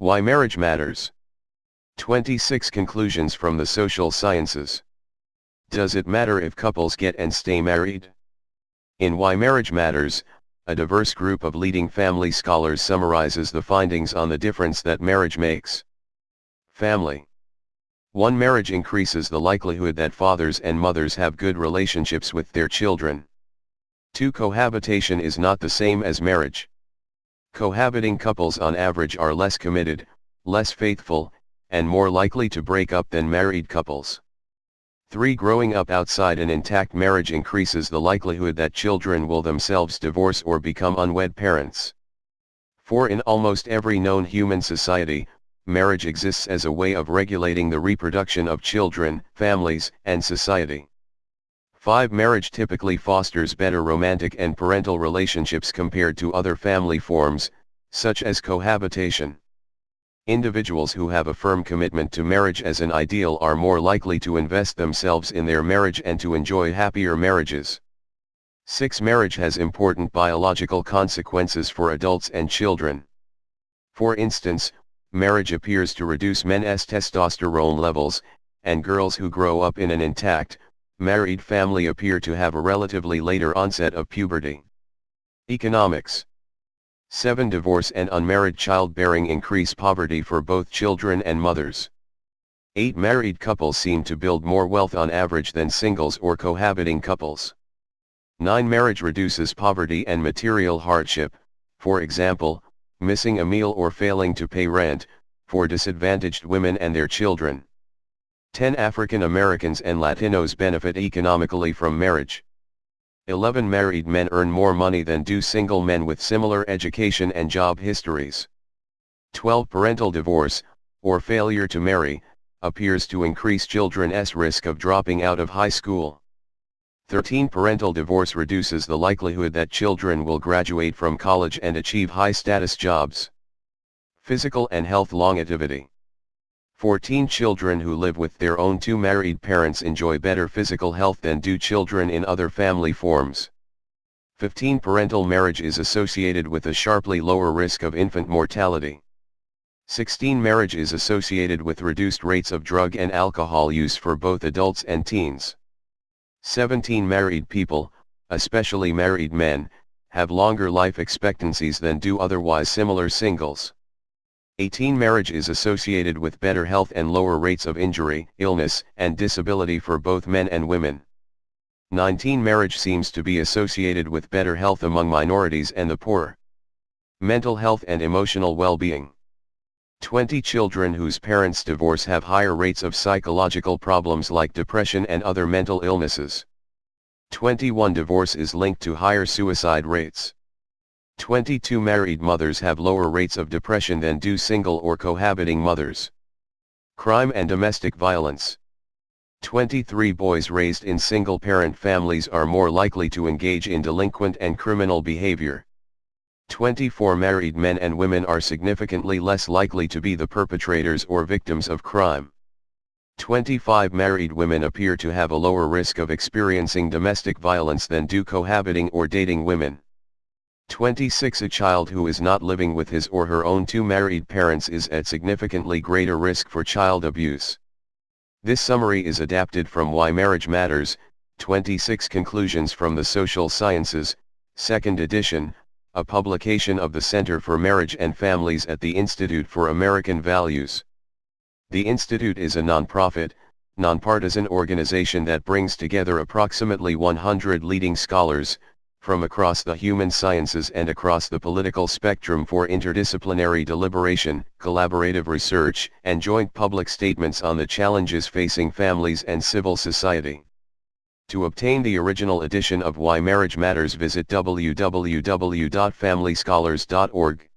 Why marriage matters. 26 conclusions from the social sciences. Does it matter if couples get and stay married? In Why Marriage Matters, a diverse group of leading family scholars summarizes the findings on the difference that marriage makes. Family. 1. Marriage increases the likelihood that fathers and mothers have good relationships with their children. 2. Cohabitation is not the same as marriage. Cohabiting couples on average are less committed, less faithful, and more likely to break up than married couples. 3. Growing up outside an intact marriage increases the likelihood that children will themselves divorce or become unwed parents. 4. In almost every known human society, marriage exists as a way of regulating the reproduction of children, families, and society. 5. Marriage typically fosters better romantic and parental relationships compared to other family forms, such as cohabitation. Individuals who have a firm commitment to marriage as an ideal are more likely to invest themselves in their marriage and to enjoy happier marriages. 6. Marriage has important biological consequences for adults and children. For instance, marriage appears to reduce men's testosterone levels, and girls who grow up in an intact, married family appear to have a relatively later onset of puberty. Economics. 7. Divorce and unmarried childbearing increase poverty for both children and mothers. 8. Married couples seem to build more wealth on average than singles or cohabiting couples. 9. Marriage reduces poverty and material hardship, for example, missing a meal or failing to pay rent, for disadvantaged women and their children. 10. African Americans and Latinos benefit economically from marriage. 11. Married men earn more money than do single men with similar education and job histories. 12. Parental divorce, or failure to marry, appears to increase children's risk of dropping out of high school. 13. Parental divorce reduces the likelihood that children will graduate from college and achieve high-status jobs. Physical and health longevity. 14. Children who live with their own two married parents enjoy better physical health than do children in other family forms. 15. Parental marriage is associated with a sharply lower risk of infant mortality. 16. Marriage is associated with reduced rates of drug and alcohol use for both adults and teens. 17. Married people, especially married men, have longer life expectancies than do otherwise similar singles. 18. Marriage is associated with better health and lower rates of injury, illness, and disability for both men and women. 19. Marriage seems to be associated with better health among minorities and the poor. Mental health and emotional well-being. 20. Children whose parents divorce have higher rates of psychological problems like depression and other mental illnesses. 21. Divorce is linked to higher suicide rates. 22. Married mothers have lower rates of depression than do single or cohabiting mothers. Crime and domestic violence. 23. Boys raised in single-parent families are more likely to engage in delinquent and criminal behavior. 24. Married men and women are significantly less likely to be the perpetrators or victims of crime. 25. Married women appear to have a lower risk of experiencing domestic violence than do cohabiting or dating women. 26. A child who is not living with his or her own two married parents is at significantly greater risk for child abuse. This summary is adapted from Why Marriage Matters, 26 Conclusions from the Social Sciences, 2nd edition, a publication of the Center for Marriage and Families at the Institute for American Values. The Institute is a nonprofit, nonpartisan organization that brings together approximately 100 leading scholars, from across the human sciences and across the political spectrum for interdisciplinary deliberation, collaborative research, and joint public statements on the challenges facing families and civil society. To obtain the original edition of Why Marriage Matters, visit www.familyscholars.org.